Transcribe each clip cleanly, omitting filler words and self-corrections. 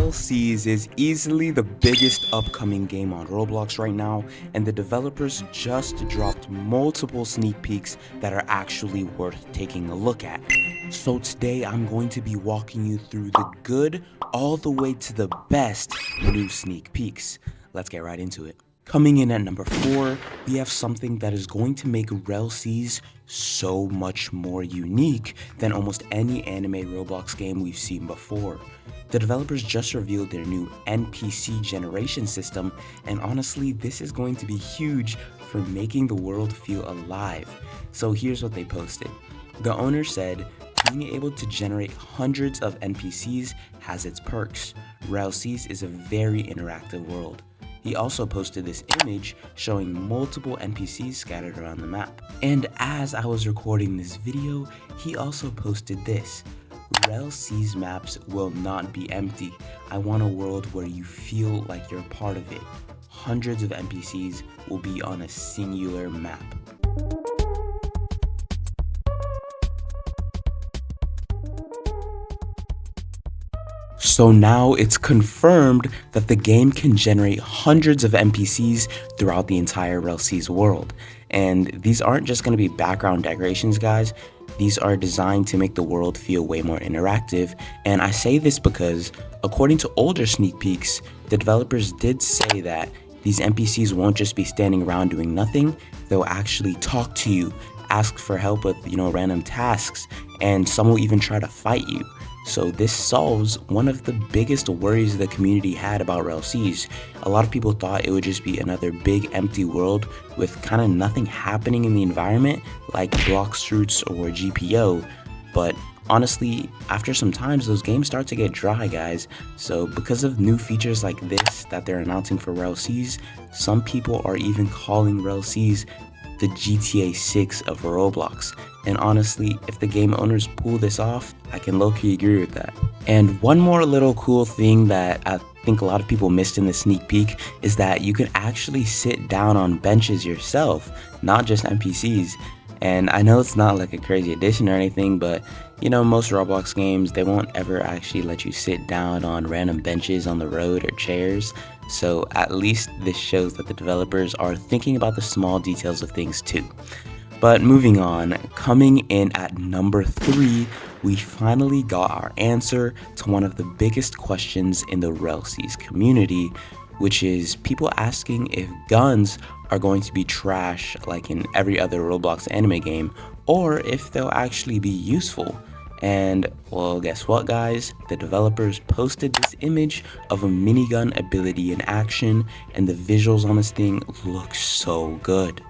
RELL Seas is easily the biggest upcoming game on Roblox right now, and the developers just dropped multiple sneak peeks that are actually worth taking a look at. So today I'm going to be walking you through the good all the way to the best new sneak peeks. Let's get right into it. Coming in at number 4, we have something that is going to make RELL Seas so much more unique than almost any anime Roblox game we've seen before. The developers just revealed their new NPC generation system, and honestly, this is going to be huge for making the world feel alive. So here's what they posted. The owner said, being able to generate hundreds of NPCs has its perks. RELL Seas is a very interactive world. He also posted this image showing multiple NPCs scattered around the map. And as I was recording this video, he also posted this. RELL Seas maps will not be empty. I want a world where you feel like you're part of it. Hundreds of NPCs will be on a singular map. So now it's confirmed that the game can generate hundreds of NPCs throughout the entire RELL Seas world. And these aren't just going to be background decorations, guys. These are designed to make the world feel way more interactive. And I say this because, according to older sneak peeks, the developers did say that these NPCs won't just be standing around doing nothing. They'll actually talk to you, ask for help with, random tasks, and some will even try to fight you. So this solves one of the biggest worries the community had about RELL Seas. A lot of people thought it would just be another big empty world with kind of nothing happening in the environment like Blox Fruits or GPO, but honestly, after some time, those games start to get dry, guys. So because of new features like this that they're announcing for RELL Seas, some people are even calling RELL Seas the GTA 6 of Roblox. And honestly, if the game owners pull this off, I can low-key agree with that. And one more little cool thing that I think a lot of people missed in the sneak peek is that you can actually sit down on benches yourself, not just NPCs. And I know it's not like a crazy addition or anything, but most Roblox games, they won't ever actually let you sit down on random benches on the road or chairs. So at least this shows that the developers are thinking about the small details of things too. But moving on, coming in at number 3, we finally got our answer to one of the biggest questions in the RELL Seas community, which is people asking if guns are going to be trash like in every other Roblox anime game, or if they'll actually be useful. And well, guess what, guys? The developers posted this image of a minigun ability in action, and the visuals on this thing look so good.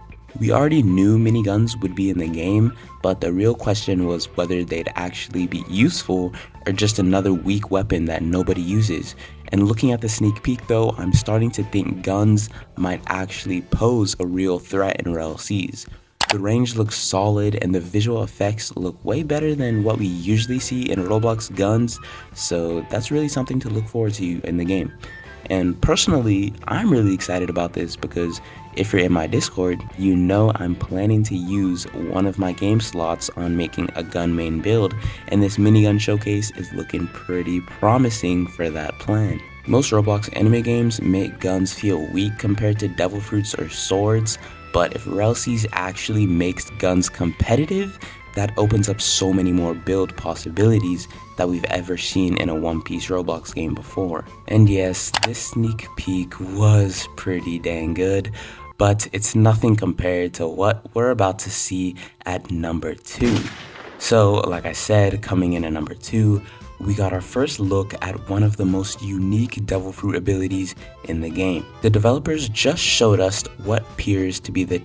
We already knew miniguns would be in the game, but the real question was whether they'd actually be useful or just another weak weapon that nobody uses. And looking at the sneak peek though, I'm starting to think guns might actually pose a real threat in RELL Seas. The range looks solid and the visual effects look way better than what we usually see in Roblox guns, so that's really something to look forward to in the game. And personally, I'm really excited about this because if you're in my Discord, I'm planning to use one of my game slots on making a gun main build, and this minigun showcase is looking pretty promising for that plan. Most Roblox anime games make guns feel weak compared to devil fruits or swords, but if RELL Seas actually makes guns competitive, that opens up so many more build possibilities that we've ever seen in a One Piece Roblox game before. And yes, this sneak peek was pretty dang good, but it's nothing compared to what we're about to see at number 2. So, like I said, coming in at number 2, we got our first look at one of the most unique devil fruit abilities in the game. The developers just showed us what appears to be the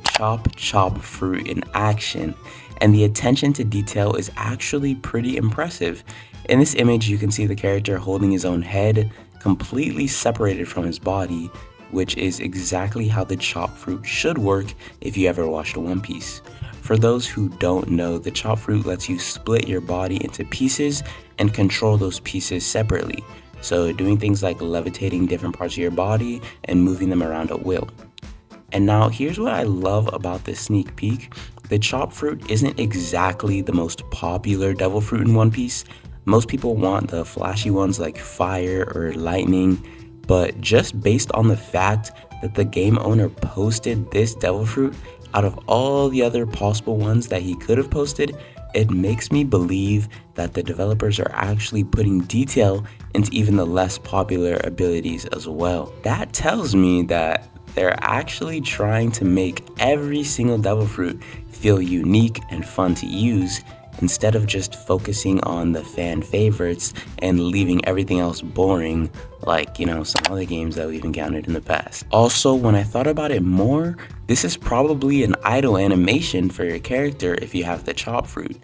chop fruit in action, and the attention to detail is actually pretty impressive. In this image, you can see the character holding his own head, completely separated from his body, which is exactly how the chop fruit should work if you ever watched One Piece. For those who don't know, the chop fruit lets you split your body into pieces and control those pieces separately. So doing things like levitating different parts of your body and moving them around at will. And now here's what I love about this sneak peek. The chop fruit isn't exactly the most popular devil fruit in One Piece, Most people want the flashy ones like fire or lightning, but just based on the fact that the game owner posted this devil fruit out of all the other possible ones that he could have posted, it makes me believe that the developers are actually putting detail into even the less popular abilities as well. That tells me that they're actually trying to make every single devil fruit feel unique and fun to use, instead of just focusing on the fan favorites and leaving everything else boring, like, some other games that we've encountered in the past. Also, when I thought about it more, this is probably an idle animation for your character if you have the chop fruit.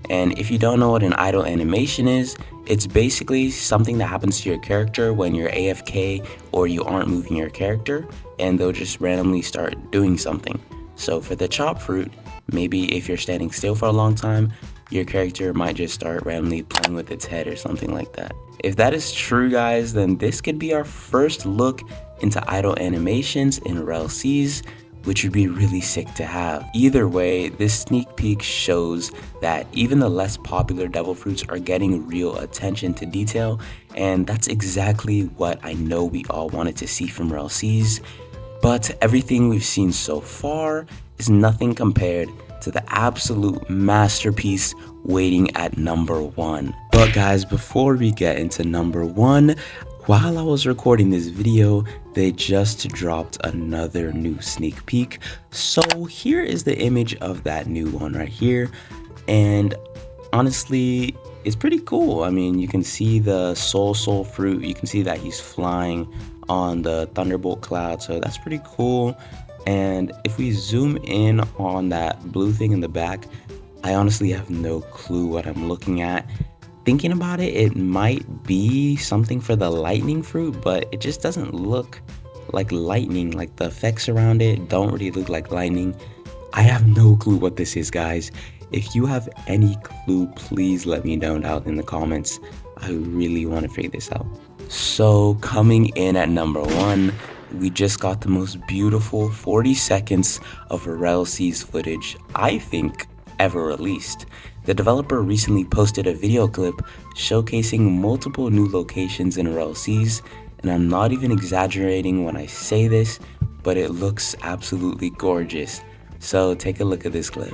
And if you don't know what an idle animation is, it's basically something that happens to your character when you're AFK or you aren't moving your character, and they'll just randomly start doing something. So for the chop fruit, maybe if you're standing still for a long time, your character might just start randomly playing with its head or something like that. If that is true, guys, then this could be our first look into idle animations in RELL Seas, which would be really sick to have. Either way, this sneak peek shows that even the less popular devil fruits are getting real attention to detail, and that's exactly what I know we all wanted to see from RELL Seas. But everything we've seen so far is nothing compared to the absolute masterpiece waiting at number 1. But guys, before we get into number 1, while I was recording this video, they just dropped another new sneak peek. So here is the image of that new one right here, and honestly, it's pretty cool. I mean, you can see the soul fruit, you can see that he's flying on the thunderbolt cloud, so that's pretty cool. And if we zoom in on that blue thing in the back, I honestly have no clue what I'm looking at. Thinking about it, it might be something for the lightning fruit, but it just doesn't look like lightning. Like, the effects around it don't really look like lightning. I have no clue what this is, guys. If you have any clue, please let me know out in the comments. I really want to figure this out. So coming in at number 1, we just got the most beautiful 40 seconds of RELL Seas footage, I think, ever released. The developer recently posted a video clip showcasing multiple new locations in RELL Seas, and I'm not even exaggerating when I say this, but it looks absolutely gorgeous. So take a look at this clip.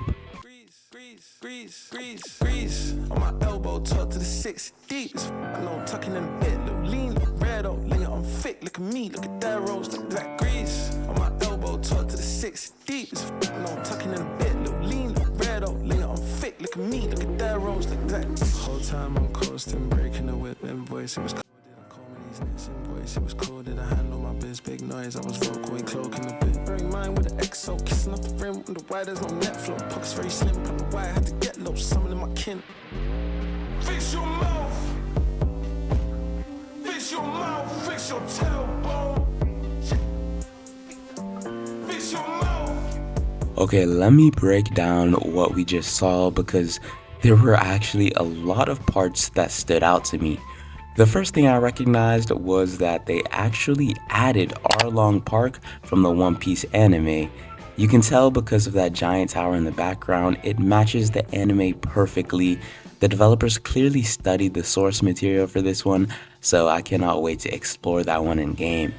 On my elbow, talk to the 6 deep. I know I'm tucking in a bit, little lean, little red, oh, lay it on thick. Look at me, look at that rose, look at that grease. On my elbow, talk to the 6 deep. I know I'm tucking in a bit, little lean, little red, oh, lay it on thick. Look at me, look at that rose, look at that. Whole time I'm coasting, breaking the whip invoice. It was cold, I call me these next invoice. It was cold, did I handle my biz, big noise. I was vocal and cloaking a bit. Bearing mind with the XO, kissing up the rim. Wonder why there's no net flow. Pockets very slim, wonder why I had to get low. Summoning my kin. Fix your mouth. Fix your mouth. Fix your tailbone. Fix your mouth. Okay, let me break down what we just saw, because there were actually a lot of parts that stood out to me. The first thing I recognized was that they actually added Arlong Park from the One Piece anime. You can tell because of that giant tower in the background, it matches the anime perfectly. The developers clearly studied the source material for this one, so I cannot wait to explore that one in game.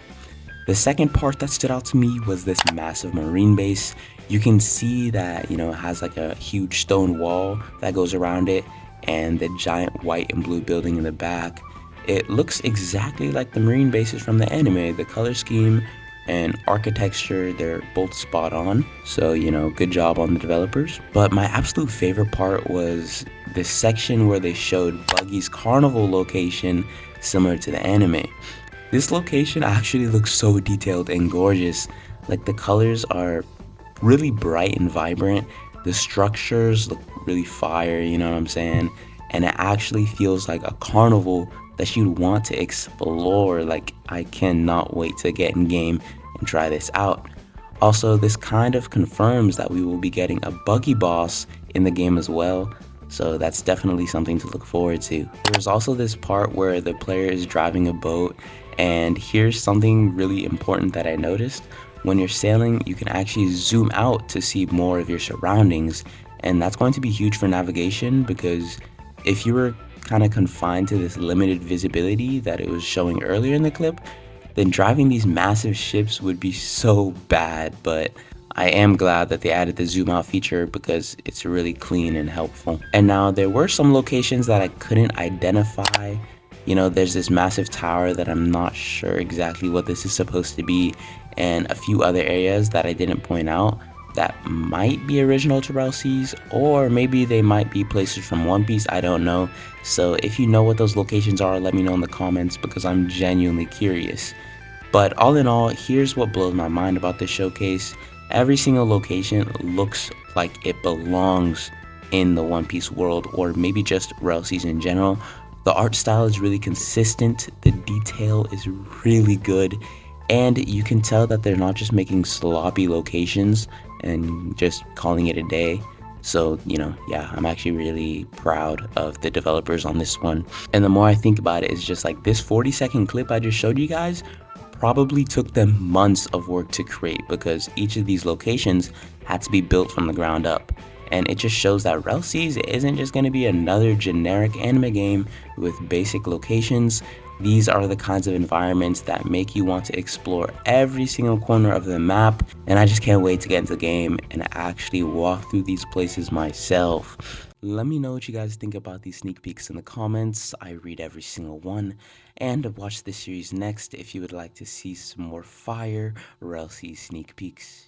The second part that stood out to me was this massive marine base. You can see that, it has like a huge stone wall that goes around it, and the giant white and blue building in the back. It looks exactly like the marine bases from the anime. The color scheme and architecture, they're both spot on. So, good job on the developers. But my absolute favorite part was this section where they showed Buggy's carnival location similar to the anime. This location actually looks so detailed and gorgeous. Like, the colors are really bright and vibrant. The structures look really fire, you know what I'm saying? And it actually feels like a carnival that you'd want to explore. Like, I cannot wait to get in game and try this out. Also, this kind of confirms that we will be getting a Buggy boss in the game as well, so that's definitely something to look forward to. There's also this part where the player is driving a boat, and here's something really important that I noticed. When you're sailing, you can actually zoom out to see more of your surroundings, and that's going to be huge for navigation, because if you were kind of confined to this limited visibility that it was showing earlier in the clip, then driving these massive ships would be so bad. But I am glad that they added the zoom out feature because it's really clean and helpful. And now there were some locations that I couldn't identify. You know, there's this massive tower that I'm not sure exactly what this is supposed to be, and a few other areas that I didn't point out that might be original to RELL Seas, or maybe they might be places from One Piece, I don't know. So if you know what those locations are, let me know in the comments because I'm genuinely curious. But all in all, here's what blows my mind about this showcase. Every single location looks like it belongs in the One Piece world, or maybe just RELL Seas in general. The art style is really consistent, the detail is really good, and you can tell that they're not just making sloppy locations and just calling it a day. So, you know, yeah, I'm actually really proud of the developers on this one. And the more I think about it, it's just like this 40-second clip I just showed you guys probably took them months of work to create because each of these locations had to be built from the ground up. And it just shows that RELL Seas isn't just going to be another generic anime game with basic locations. These are the kinds of environments that make you want to explore every single corner of the map, and I just can't wait to get into the game and actually walk through these places myself. Let me know what you guys think about these sneak peeks in the comments. I read every single one. And watch this series next if you would like to see some more fire RELL Seas sneak peeks.